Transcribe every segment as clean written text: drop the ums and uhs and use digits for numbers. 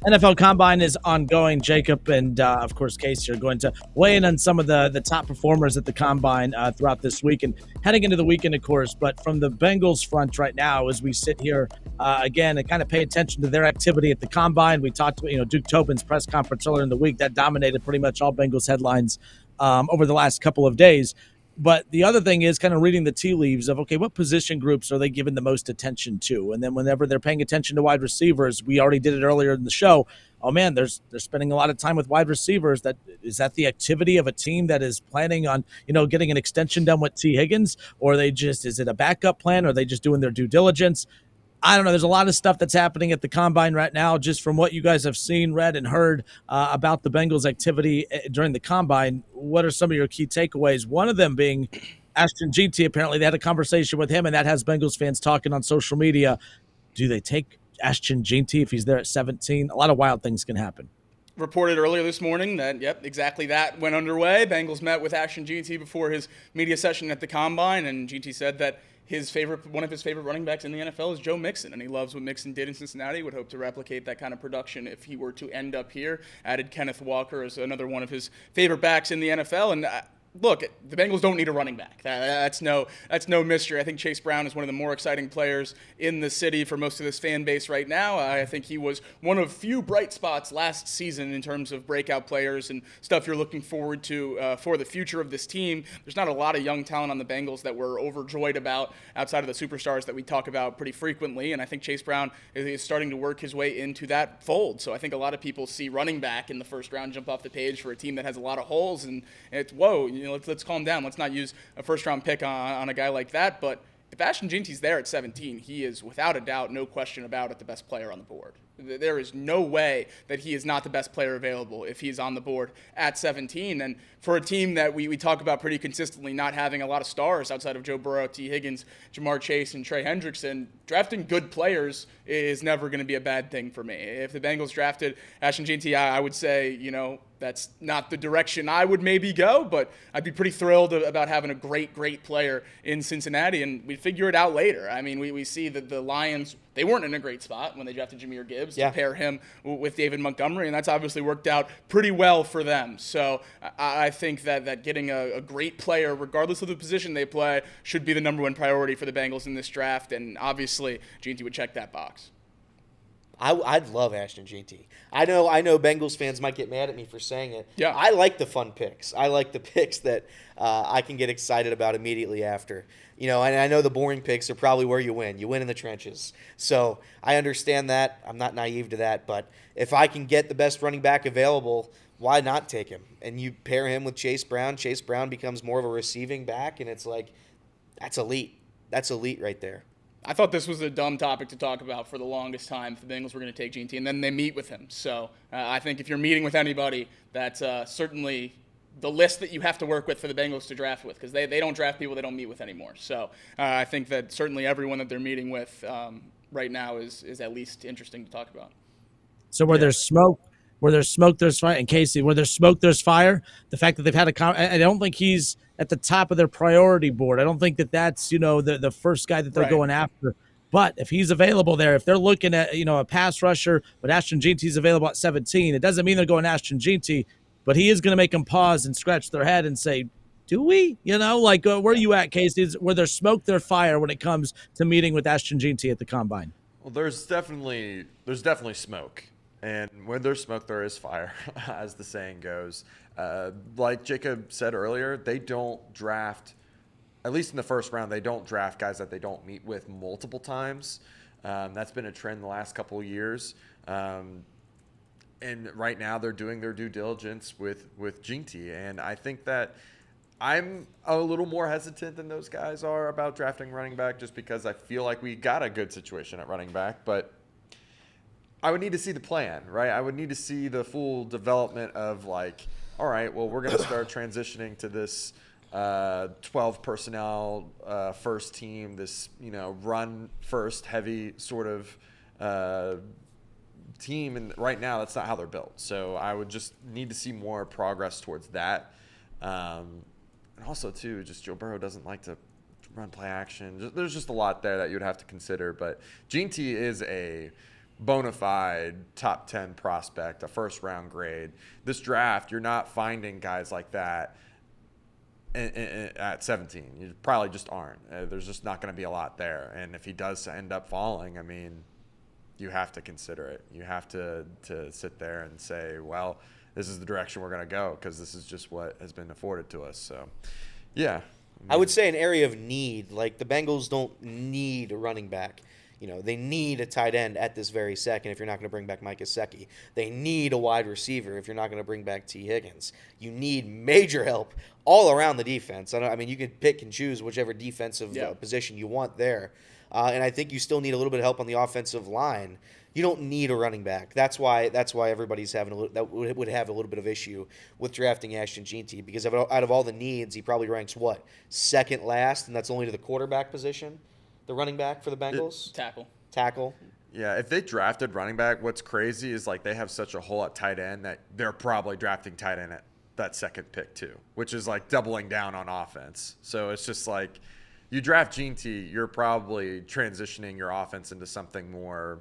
NFL Combine is ongoing. Jacob and, of course, Casey are going to weigh in on some of the top performers at the Combine throughout this week and heading into the weekend, of course. But from the Bengals front right now, as we sit here again and kind of pay attention to their activity at the Combine, we talked about, Duke Tobin's press conference earlier in the week. That dominated pretty much all Bengals headlines over the last couple of days. But the other thing is kind of reading the tea leaves of, okay, what position groups are they giving the most attention to? And then whenever they're paying attention to wide receivers, we already did it earlier in the show. Oh man, they're spending a lot of time with wide receivers. Is that the activity of a team that is planning on, getting an extension done with T. Higgins? Or is it a backup plan? Or are they just doing their due diligence? I don't know. There's a lot of stuff that's happening at the Combine right now, just from what you guys have seen, read, and heard about the Bengals' activity during the Combine. What are some of your key takeaways? One of them being Ashton Jeanty. Apparently, they had a conversation with him, and that has Bengals fans talking on social media. Do they take Ashton Jeanty if he's there at 17? A lot of wild things can happen. Reported earlier this morning that, exactly that went underway. Bengals met with Ashton Jeanty before his media session at the Combine, and Jeanty said that one of his favorite running backs in the NFL is Joe Mixon, and he loves what Mixon did in Cincinnati. Would hope to replicate that kind of production if he were to end up here. Added Kenneth Walker as another one of his favorite backs in the NFL, and look, the Bengals don't need a running back. That's no mystery. I think Chase Brown is one of the more exciting players in the city for most of this fan base right now. I think he was one of few bright spots last season in terms of breakout players and stuff you're looking forward to for the future of this team. There's not a lot of young talent on the Bengals that we're overjoyed about outside of the superstars that we talk about pretty frequently, and I think Chase Brown is starting to work his way into that fold. So I think a lot of people see running back in the first round jump off the page for a team that has a lot of holes, and it's, whoa, let's calm down. Let's not use a first-round pick on a guy like that. But if Ashton Jeanty's there at 17, he is, without a doubt, no question about it, the best player on the board. There is no way that he is not the best player available if he's on the board at 17. And for a team that we talk about pretty consistently not having a lot of stars outside of Joe Burrow, T. Higgins, Jamar Chase, and Trey Hendrickson, drafting good players is never going to be a bad thing for me. If the Bengals drafted Ashton Jeanty, I would say, that's not the direction I would maybe go, but I'd be pretty thrilled about having a great player in Cincinnati, and we'd figure it out later. I mean, we see that the Lions, they weren't in a great spot when they drafted Jahmyr Gibbs to pair him with David Montgomery, and that's obviously worked out pretty well for them. So I think that getting a great player, regardless of the position they play, should be the number one priority for the Bengals in this draft, and obviously Jeanty would check that box. I'd love Ashton Jeanty. I know Bengals fans might get mad at me for saying it. Yeah. I like the fun picks. I like the picks that I can get excited about immediately after. And I know the boring picks are probably where you win. You win in the trenches. So I understand that. I'm not naive to that. But if I can get the best running back available, why not take him? And you pair him with Chase Brown. Chase Brown becomes more of a receiving back, and it's like, that's elite. That's elite right there. I thought this was a dumb topic to talk about for the longest time if the Bengals were going to take Jeanty, and then they meet with him. So I think if you're meeting with anybody, that's certainly the list that you have to work with for the Bengals to draft with, because they don't draft people they don't meet with anymore. So I think that certainly everyone that they're meeting with right now is at least interesting to talk about. So there's smoke, there's fire. And Casey, where there's smoke, there's fire. The fact that they've had I don't think he's at the top of their priority board. I don't think that's, the first guy that they're going after. But if he's available there, if they're looking at, a pass rusher, but Ashton Jeanty's available at 17, it doesn't mean they're going Ashton Jeanty, but he is going to make them pause and scratch their head and say, do we? Where are you at, Casey? Where there's smoke, there's fire when it comes to meeting with Ashton Jeanty at the Combine. Well, there's definitely smoke. And when there's smoke, there is fire, as the saying goes. Like Jacob said earlier, they don't draft, at least in the first round, they don't draft guys that they don't meet with multiple times. That's been a trend the last couple of years. And right now they're doing their due diligence with Jeanty. And I think that I'm a little more hesitant than those guys are about drafting running back, just because I feel like we got a good situation at running back. But I would need to see the plan, right? I would need to see the full development of all right, well, we're going to start transitioning to this 12 personnel first team, this, run first heavy sort of team. And right now that's not how they're built. So I would just need to see more progress towards that. And also too, just Joe Burrow doesn't like to run play action. There's just a lot there that you'd have to consider, but Jeanty is a bona fide top 10 prospect, a first round grade. This draft, you're not finding guys like that at 17. You probably just aren't. There's just not going to be a lot there. And if he does end up falling, I mean, you have to consider it. You have to sit there and say, well, this is the direction we're going to go because this is just what has been afforded to us. So, yeah. I would say an area of need. Like, the Bengals don't need a running back. You know, they need a tight end at this very second if you're not going to bring back Mike Gesicki. They need a wide receiver if you're not going to bring back T. Higgins. You need major help all around the defense. I mean, you can pick and choose whichever defensive position you want there. And I think you still need a little bit of help on the offensive line. You don't need a running back. That's why everybody's having would have a little bit of issue with drafting Ashton Jeanty, because out of all the needs, he probably ranks second last, and that's only to the quarterback position. The running back for the Bengals? Tackle. Yeah, if they drafted running back, what's crazy is like they have such a hole at tight end that they're probably drafting tight end at that second pick too, which is like doubling down on offense. So it's just like you draft Jeanty, you're probably transitioning your offense into something more,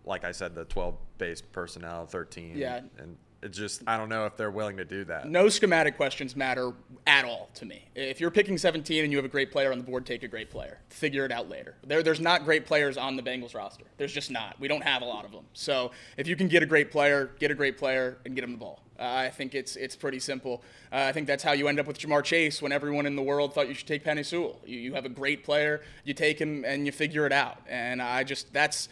like I said, the 12 base personnel, 13. Yeah. And it's just, I don't know if they're willing to do that. No schematic questions matter at all to me. If you're picking 17 and you have a great player on the board, take a great player. Figure it out later. There's not great players on the Bengals roster. There's just not. We don't have a lot of them. So if you can get a great player and get him the ball. I think it's pretty simple. I think that's how you end up with Jamar Chase when everyone in the world thought you should take Penei Sewell. You have a great player, you take him, and you figure it out. And that's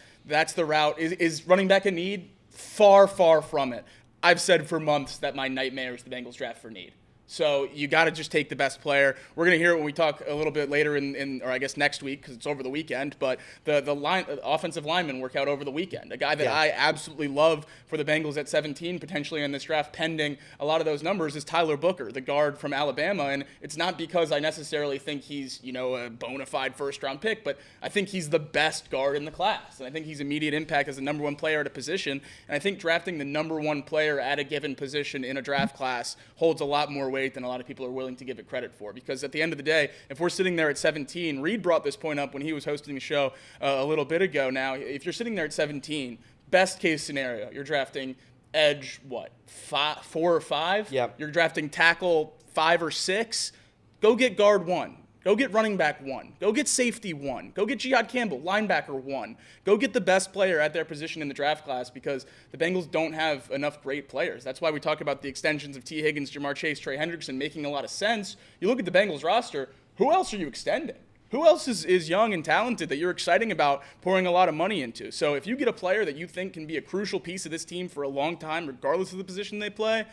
the route. Is running back a need? Far, far from it. I've said for months that my nightmare is the Bengals draft for need. So you got to just take the best player. We're going to hear it when we talk a little bit later or I guess next week because it's over the weekend. But the offensive lineman work out over the weekend. A guy that I absolutely love for the Bengals at 17, potentially in this draft, pending a lot of those numbers, is Tyler Booker, the guard from Alabama. And it's not because I necessarily think he's a bona fide first-round pick, but I think he's the best guard in the class. And I think he's immediate impact as the number one player at a position. And I think drafting the number one player at a given position in a draft class holds a lot more weight than a lot of people are willing to give it credit for. Because at the end of the day, if we're sitting there at 17, Reed brought this point up when he was hosting the show a little bit ago now. If you're sitting there at 17, best case scenario, you're drafting edge, 4 or 5? Yeah. You're drafting tackle 5 or 6. Go get guard 1. Go get running back 1. Go get safety 1. Go get Jihad Campbell, linebacker 1. Go get the best player at their position in the draft class because the Bengals don't have enough great players. That's why we talk about the extensions of T. Higgins, Jamar Chase, Trey Hendrickson making a lot of sense. You look at the Bengals roster, who else are you extending? Who else is young and talented that you're exciting about pouring a lot of money into? So if you get a player that you think can be a crucial piece of this team for a long time, regardless of the position they play,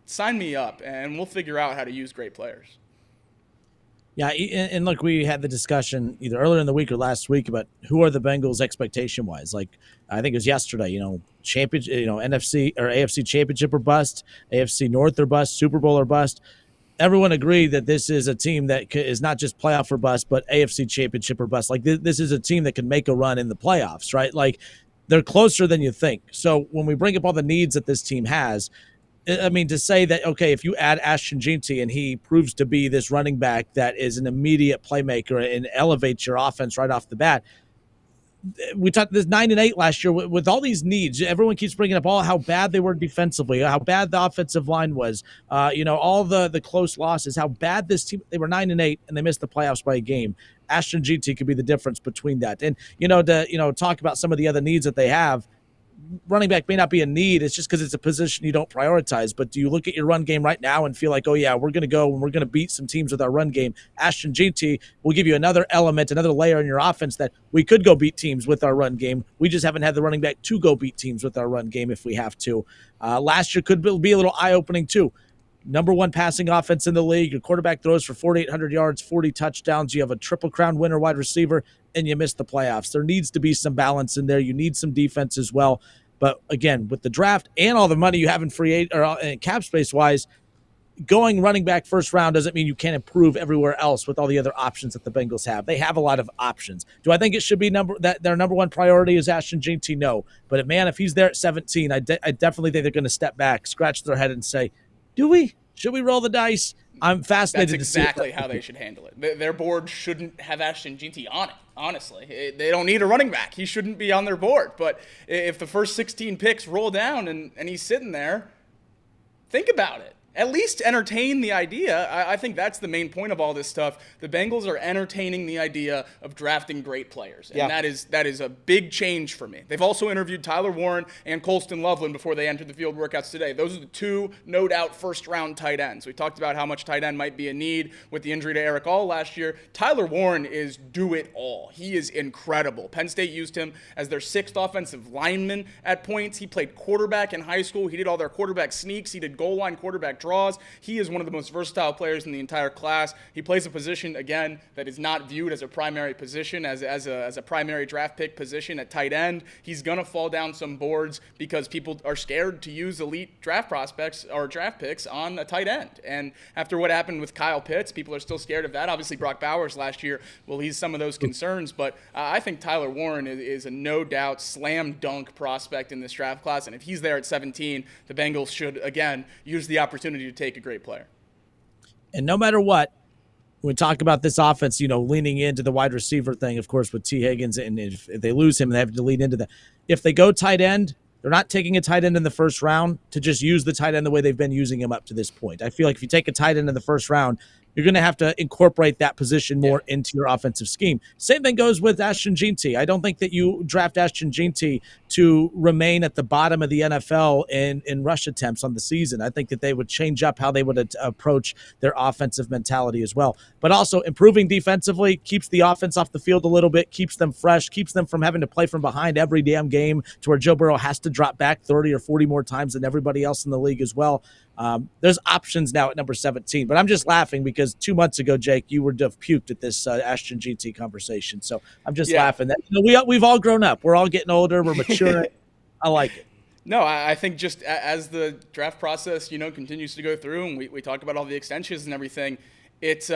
sign me up and we'll figure out how to use great players. Yeah, and look, we had the discussion either earlier in the week or last week about who are the Bengals expectation-wise. Like, I think it was yesterday, NFC or AFC championship or bust, AFC North or bust, Super Bowl or bust. Everyone agreed that this is a team that is not just playoff or bust, but AFC championship or bust. Like, this is a team that can make a run in the playoffs, right? Like, they're closer than you think. So when we bring up all the needs that this team has, I mean, to say that, okay, if you add Ashton Jeanty and he proves to be this running back that is an immediate playmaker and elevates your offense right off the bat. We talked this 9-8 last year with all these needs. Everyone keeps bringing up how bad they were defensively, how bad the offensive line was, all the close losses, how bad this team, they were 9-8 and they missed the playoffs by a game. Ashton Jeanty could be the difference between that. And, to talk about some of the other needs that they have, running back may not be a need. It's just because it's a position you don't prioritize. But do you look at your run game right now and feel like, oh, yeah, we're going to go and we're going to beat some teams with our run game? Ashton Jeanty will give you another element, another layer in your offense that we could go beat teams with our run game. We just haven't had the running back to go beat teams with our run game if we have to. Last year could be a little eye-opening too. Number one passing offense in the league. Your quarterback throws for 4,800 yards, 40 touchdowns. You have a Triple Crown winner wide receiver, and you miss the playoffs. There needs to be some balance in there. You need some defense as well. But again, with the draft and all the money you have in cap space wise, going running back first round doesn't mean you can't improve everywhere else with all the other options that the Bengals have. They have a lot of options. Do I think it should be that their number one priority is Ashton Jeanty? No. But if he's there at 17, I definitely think they're going to step back, scratch their head, and say, "Do we? Should we roll the dice? I'm fascinated That's to see exactly how they should handle it. Their board shouldn't have Ashton Jeanty on it, honestly. They don't need a running back. He shouldn't be on their board. But if the first 16 picks roll down and he's sitting there, think about it. At least entertain the idea. I think that's the main point of all this stuff. The Bengals are entertaining the idea of drafting great players, and that is a big change for me. They've also interviewed Tyler Warren and Colston Loveland before they entered the field workouts today. Those are the two, no doubt, first-round tight ends. We talked about how much tight end might be a need with the injury to Eric All last year. Tyler Warren is do-it-all. He is incredible. Penn State used him as their 6th offensive lineman at points. He played quarterback in high school. He did all their quarterback sneaks. He did goal line quarterback draws. He is one of the most versatile players in the entire class. He plays a position, again, that is not viewed as a primary position, as a primary draft pick position at tight end. He's going to fall down some boards because people are scared to use elite draft prospects or draft picks on a tight end. And after what happened with Kyle Pitts, people are still scared of that. Obviously, Brock Bowers last year will ease some of those concerns. But I think Tyler Warren is a no-doubt slam dunk prospect in this draft class. And if he's there at 17, the Bengals should, again, use the opportunity to take a great player. And no matter what, when we talk about this offense, leaning into the wide receiver thing, of course, with T. Higgins, and if they lose him, they have to lean into that. If they go tight end, they're not taking a tight end in the first round to just use the tight end the way they've been using him up to this point. I feel like if you take a tight end in the first round, you're going to have to incorporate that position more into your offensive scheme. Same thing goes with Ashton Jeanty. I don't think that you draft Ashton Jeanty to remain at the bottom of the NFL in rush attempts on the season. I think that they would change up how they would approach their offensive mentality as well. But also improving defensively keeps the offense off the field a little bit, keeps them fresh, keeps them from having to play from behind every damn game to where Joe Burrow has to drop back 30 or 40 more times than everybody else in the league as well. There's options now at number 17, but I'm just laughing because 2 months ago, Jake, you would have puked at this Ashton Jeanty conversation. So I'm just laughing that we've all grown up. We're all getting older. We're maturing. I like it. No, I think just as the draft process, continues to go through, and we talk about all the extensions and everything, it's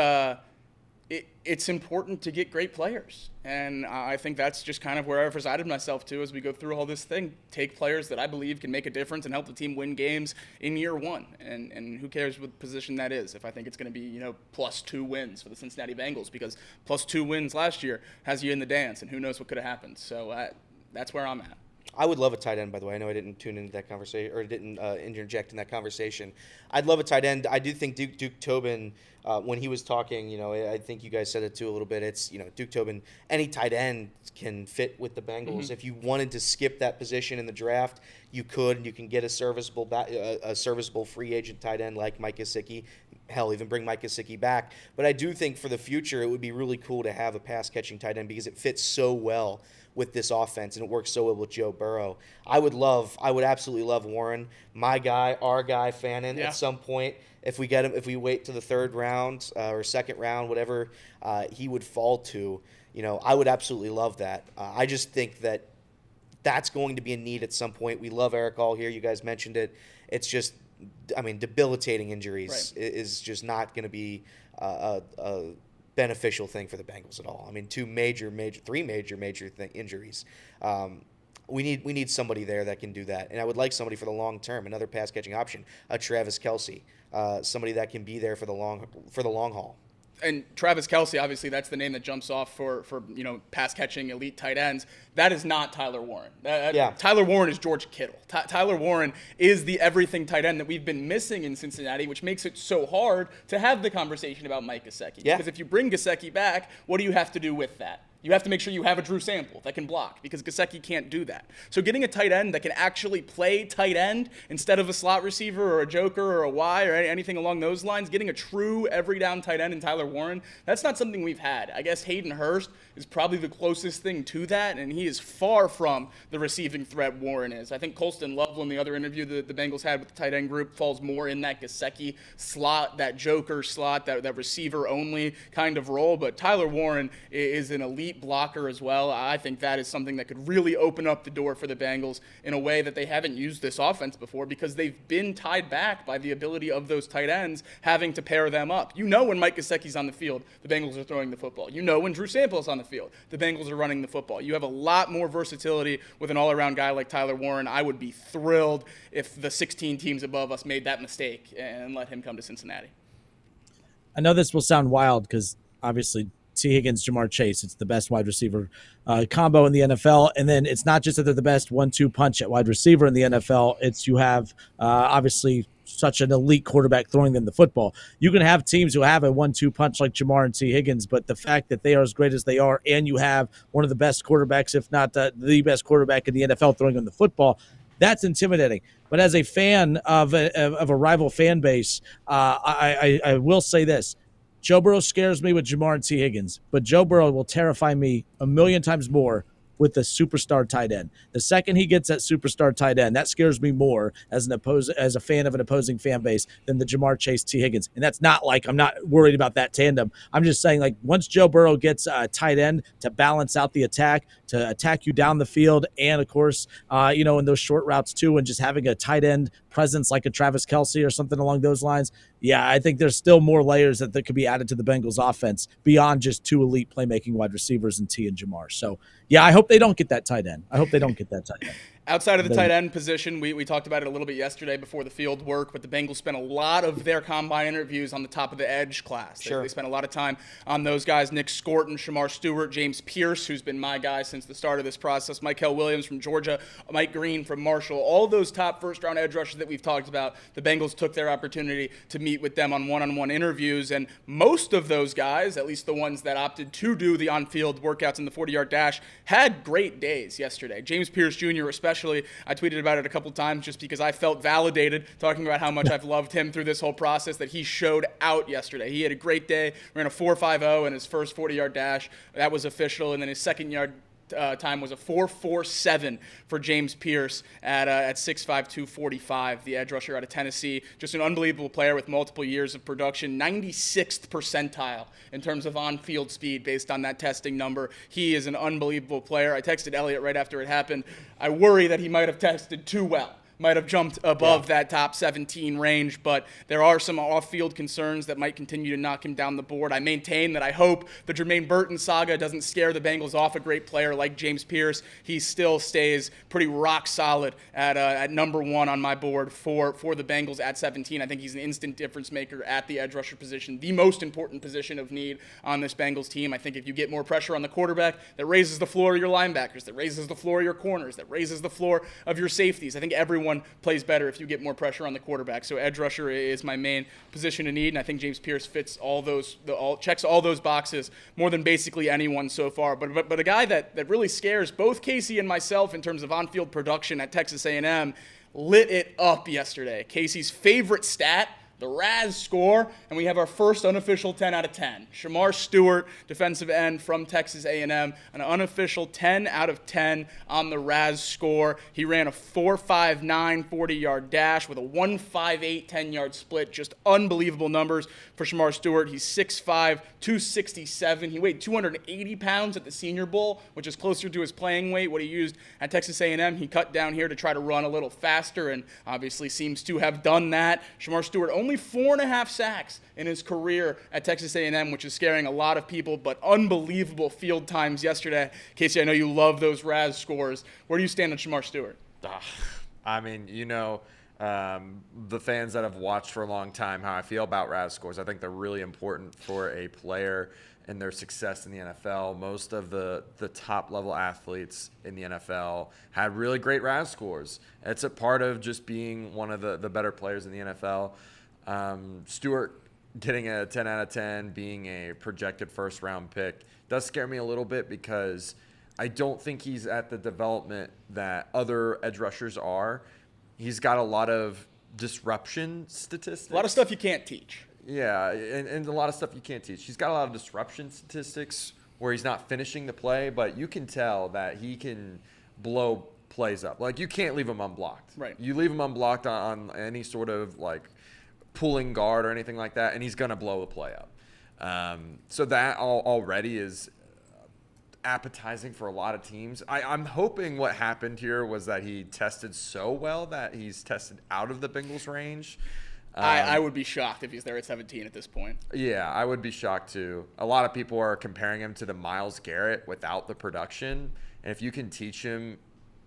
important to get great players. And I think that's just kind of where I've resided myself to as we go through all this thing. Take players that I believe can make a difference and help the team win games in year one. And who cares what position that is if I think it's going to be, +2 wins for the Cincinnati Bengals, because +2 wins last year has you in the dance, and who knows what could have happened. So that's where I'm at. I would love a tight end, by the way. I know I didn't tune into that conversation or didn't interject in that conversation. I'd love a tight end. I do think Duke Tobin, when he was talking, I think you guys said it too a little bit. It's, Duke Tobin, any tight end can fit with the Bengals. Mm-hmm. If you wanted to skip that position in the draft, you could, and you can get a serviceable free agent tight end like Mike Gesicki. Hell, even bring Mike Gesicki back. But I do think for the future, it would be really cool to have a pass-catching tight end because it fits so well with this offense, and it works so well with Joe Burrow. I would absolutely love Warren, my guy, our guy, Fannin, at some point. If we get him, if we wait to the 3rd round or 2nd round, whatever he would fall to, I would absolutely love that. I just think that that's going to be a need at some point. We love Eric All here. You guys mentioned it. It's just, debilitating injuries is just not going to be a beneficial thing for the Bengals at all. 3 major injuries. We need somebody there that can do that, and I would like somebody for the long term, another pass catching option, a Travis Kelce, somebody that can be there for the long haul. And Travis Kelce, obviously, that's the name that jumps off for pass-catching elite tight ends. That is not Tyler Warren. Tyler Warren is George Kittle. Tyler Warren is the everything tight end that we've been missing in Cincinnati, which makes it so hard to have the conversation about Mike Gesicki. Yeah. Because if you bring Gesicki back, what do you have to do with that? You have to make sure you have a Drew Sample that can block, because Gesicki can't do that. So getting a tight end that can actually play tight end instead of a slot receiver or a joker or a Y or anything along those lines, getting a true every down tight end in Tyler Warren, that's not something we've had. I guess Hayden Hurst is probably the closest thing to that, and he is far from the receiving threat Warren is. I think Colston Loveland, the other interview that the Bengals had with the tight end group, falls more in that Gesicki slot, that joker slot, that receiver-only kind of role. But Tyler Warren is an elite elite blocker as well. I think that is something that could really open up the door for the Bengals in a way that they haven't used this offense before, because they've been tied back by the ability of those tight ends having to pair them up. You know when Mike Gesicki's on the field, the Bengals are throwing the football. You know when Drew Sample's on the field, the Bengals are running the football. You have a lot more versatility with an all-around guy like Tyler Warren. I would be thrilled if the 16 teams above us made that mistake and let him come to Cincinnati. I know this will sound wild because obviously T. Higgins, Jamar Chase, it's the best wide receiver combo in the NFL. And then it's not just that they're the best 1-2 punch at wide receiver in the NFL. It's you have obviously such an elite quarterback throwing them the football. You can have teams who have a 1-2 punch like Jamar and T. Higgins, but the fact that they are as great as they are and you have one of the best quarterbacks, if not the best quarterback in the NFL throwing them the football, that's intimidating. But as a fan of a rival fan base, I will say this. Joe Burrow scares me with Jamar and T. Higgins, but Joe Burrow will terrify me a million times more with the superstar tight end. The second he gets that superstar tight end, that scares me more as a fan of an opposing fan base than the Jamar Chase T. Higgins. And that's not like I'm not worried about that tandem. I'm just saying, like, once Joe Burrow gets a tight end to balance out the attack, to attack you down the field, and of course, in those short routes too, and just having a tight end presence like a Travis Kelce or something along those lines. Yeah, I think there's still more layers that could be added to the Bengals offense beyond just two elite playmaking wide receivers in T and Jamar. So, yeah, I hope they don't get that tight end. Outside of the tight end position, we talked about it a little bit yesterday before the field work, but the Bengals spent a lot of their combine interviews on the top of the edge class. They spent a lot of time on those guys: Nick Scorton, Shamar Stewart, James Pierce, who's been my guy since the start of this process, Michael Williams from Georgia, Mike Green from Marshall. All those top first-round edge rushers that we've talked about, the Bengals took their opportunity to meet with them on one-on-one interviews, and most of those guys, at least the ones that opted to do the on-field workouts in the 40-yard dash, had great days yesterday. James Pierce Jr. especially. I tweeted about it a couple times just because I felt validated talking about how much I've loved him through this whole process, that he showed out yesterday. He had a great day, ran a 4.50 in his first 40-yard dash. That was official, and then his second yard time was a 4.47 for James Pierce at 6'5", 245, the edge rusher out of Tennessee. Just an unbelievable player with multiple years of production, 96th percentile in terms of on-field speed based on that testing number. He is an unbelievable player. I texted Elliott right after it happened. I worry that he might have tested too well. Might have jumped above that top 17 range, but there are some off-field concerns that might continue to knock him down the board. I maintain that I hope the Jermaine Burton saga doesn't scare the Bengals off a great player like James Pierce. He still stays pretty rock solid at number one on my board for the Bengals at 17. I think he's an instant difference maker at the edge rusher position, the most important position of need on this Bengals team. I think if you get more pressure on the quarterback, that raises the floor of your linebackers, that raises the floor of your corners, that raises the floor of your safeties. I think everyone plays better if you get more pressure on the quarterback. So edge rusher is my main position of need, and I think James Pierce fits checks all those boxes more than basically anyone so far. But a guy that really scares both Casey and myself in terms of on-field production at Texas A&M lit it up yesterday. Casey's favorite stat, the RAS score, and we have our first unofficial 10 out of 10. Shamar Stewart, defensive end from Texas A&M, an unofficial 10 out of 10 on the RAS score. He ran a 4.59 40-yard dash with a 1.58 10-yard split. Just unbelievable numbers for Shamar Stewart. He's 6'5", 267. He weighed 280 pounds at the Senior Bowl, which is closer to his playing weight, what he used at Texas A&M. He cut down here to try to run a little faster and obviously seems to have done that. Shamar Stewart only 4.5 sacks in his career at Texas A&M, which is scaring a lot of people, but unbelievable field times yesterday. Casey, I know you love those RAS scores. Where do you stand on Shamar Stewart? I mean, the fans that have watched for a long time how I feel about RAS scores. I think they're really important for a player and their success in the NFL. Most of the top-level athletes in the NFL had really great RAS scores. It's a part of just being one of the better players in the NFL. Stewart getting a 10 out of 10, being a projected first-round pick, does scare me a little bit because I don't think he's at the development that other edge rushers are. He's got a lot of disruption statistics. A lot of stuff you can't teach. Yeah, and a lot of stuff you can't teach. He's got a lot of disruption statistics where he's not finishing the play, but you can tell that he can blow plays up. Like, you can't leave him unblocked. Right. You leave him unblocked on any sort of, like, pulling guard or anything like that, and he's going to blow the play up. So that already is appetizing for a lot of teams. I'm hoping what happened here was that he tested so well that he's tested out of the Bengals range. I would be shocked if he's there at 17 at this point. Yeah, I would be shocked too. A lot of people are comparing him to the Myles Garrett without the production. And if you can teach him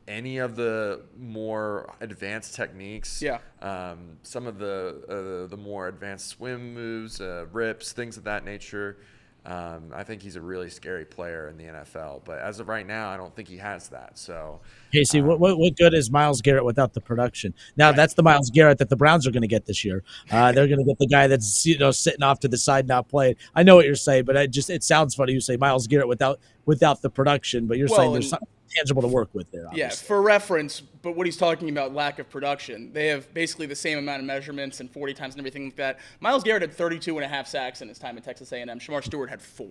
any of the more advanced techniques, some of the more advanced swim moves, rips, things of that nature, I think he's a really scary player in the NFL. But as of right now, I don't think he has that. So, Casey, what good is Myles Garrett without the production? Now, that's the Myles Garrett that the Browns are going to get this year. They're going to get the guy that's sitting off to the side not playing. I know what you're saying, but it sounds funny. You say Myles Garrett without the production, but you're saying there's something tangible to work with there. Obviously. Yeah, for reference, but what he's talking about, lack of production, they have basically the same amount of measurements and 40 times and everything like that. Myles Garrett had 32 and a half sacks in his time at Texas A&M. Shamar Stewart had 4.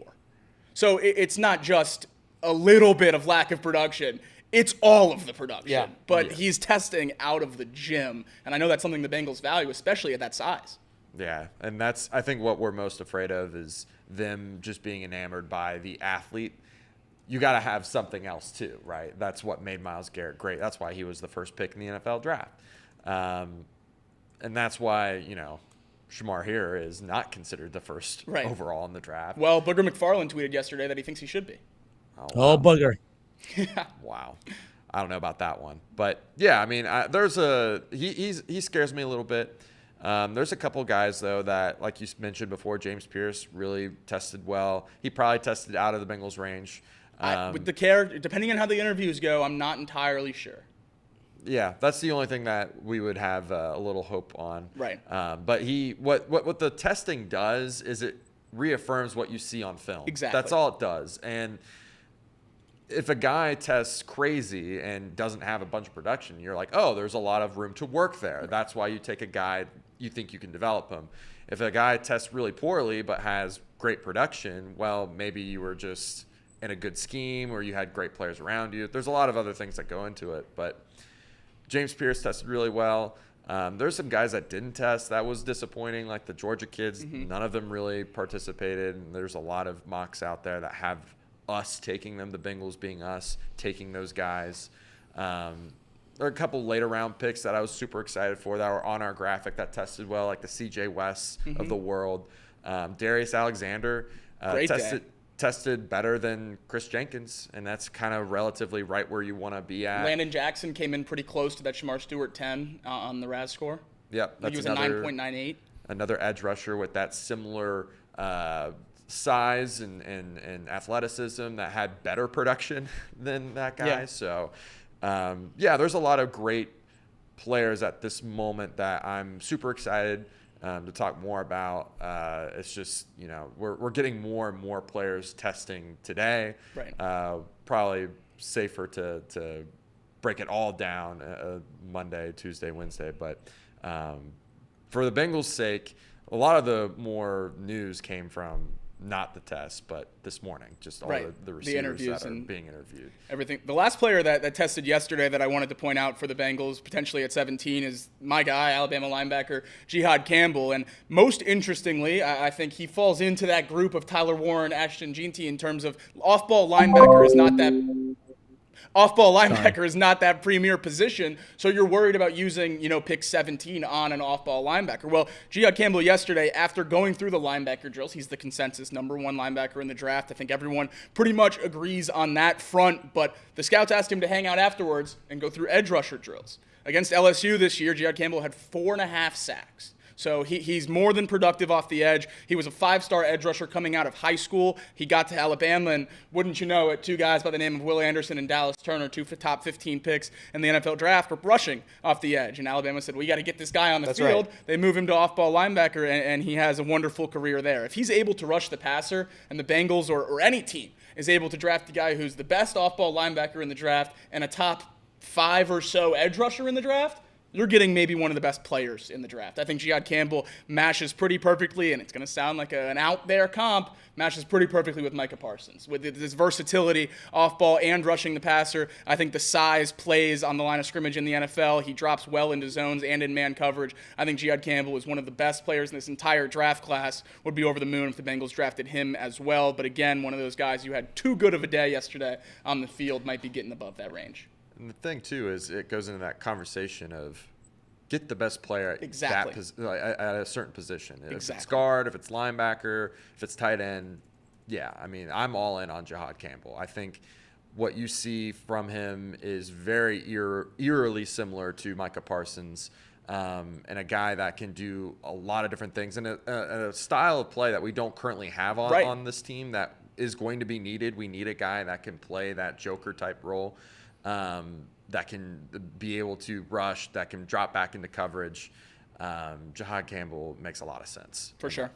So it's not just a little bit of lack of production. It's all of the production. But he's testing out of the gym, and I know that's something the Bengals value, especially at that size. Yeah, and that's, I think, what we're most afraid of is them just being enamored by the athlete. You got to have something else too, right? That's what made Myles Garrett great. That's why he was the first pick in the NFL draft. And that's why, Shamar here is not considered the first overall in the draft. Well, Booger McFarland tweeted yesterday that he thinks he should be. Oh, Booger. Wow. I don't know about that one. But, yeah, I mean, he scares me a little bit. There's a couple guys, though, that, like you mentioned before, James Pierce really tested well. He probably tested out of the Bengals range. With the character, depending on how the interviews go, I'm not entirely sure. Yeah, that's the only thing that we would have a little hope on. Right. But what the testing does is it reaffirms what you see on film. Exactly. That's all it does. And if a guy tests crazy and doesn't have a bunch of production, you're like, oh, there's a lot of room to work there. Right. That's why you take a guy, you think you can develop him. If a guy tests really poorly but has great production, well, maybe you were just in a good scheme or you had great players around you. There's a lot of other things that go into it. But James Pierce tested really well. There's some guys that didn't test. That was disappointing, like the Georgia kids. Mm-hmm. None of them really participated. And there's a lot of mocks out there that have us taking them, the Bengals being us, taking those guys. There are a couple later round picks that I was super excited for that were on our graphic that tested well, like the CJ West of the world. Darius Alexander tested better than Chris Jenkins, and that's kind of relatively right where you want to be at. Landon Jackson came in pretty close to that Shamar Stewart 10 on the RAS score. Yep. He was a 9.98. Another edge rusher with that similar size and athleticism that had better production than that guy. Yeah. So, there's a lot of great players at this moment that I'm super excited to talk more about. It's just, we're getting more and more players testing today. Right. Probably safer to break it all down Monday, Tuesday, Wednesday. But for the Bengals' sake, a lot of the more news came from not the test, but this morning, just all the receivers interviews that are and being interviewed. Everything. The last player that tested yesterday that I wanted to point out for the Bengals, potentially at 17, is my guy, Alabama linebacker Jihad Campbell. And most interestingly, I think he falls into that group of Tyler Warren, Ashton Jeanty in terms of off-ball linebacker is not that premier position, so you're worried about using, pick 17 on an off-ball linebacker. Well, Jihad Campbell yesterday, after going through the linebacker drills, he's the consensus number 1 linebacker in the draft. I think everyone pretty much agrees on that front, but the scouts asked him to hang out afterwards and go through edge rusher drills. Against LSU this year, Jihad Campbell had 4.5 sacks. So he's more than productive off the edge. He was a 5-star edge rusher coming out of high school. He got to Alabama, and wouldn't you know it, 2 guys by the name of Will Anderson and Dallas Turner, 2 top 15 picks in the NFL draft, were rushing off the edge. And Alabama said, we got to get this guy on the field. Right. They move him to off-ball linebacker, and he has a wonderful career there. If he's able to rush the passer, and the Bengals or any team is able to draft the guy who's the best off-ball linebacker in the draft and a top 5 or so edge rusher in the draft, you're getting maybe one of the best players in the draft. I think Jihad Campbell matches pretty perfectly, and it's going to sound like an out there comp, matches pretty perfectly with Micah Parsons. With his versatility off ball and rushing the passer, I think the size plays on the line of scrimmage in the NFL. He drops well into zones and in man coverage. I think Jihad Campbell is one of the best players in this entire draft class. Would be over the moon if the Bengals drafted him as well. But again, one of those guys who had too good of a day yesterday on the field might be getting above that range. And the thing, too, is it goes into that conversation of get the best player at, Exactly. at a certain position. If Exactly. it's guard, if it's linebacker, if it's tight end, yeah, I mean, I'm all in on Jihad Campbell. I think what you see from him is very eerily similar to Micah Parsons, and a guy that can do a lot of different things, and a style of play that we don't currently have on this team that is going to be needed. We need a guy that can play that Joker-type role. That can be able to rush, that can drop back into coverage. Jihad Campbell makes a lot of sense. For sure.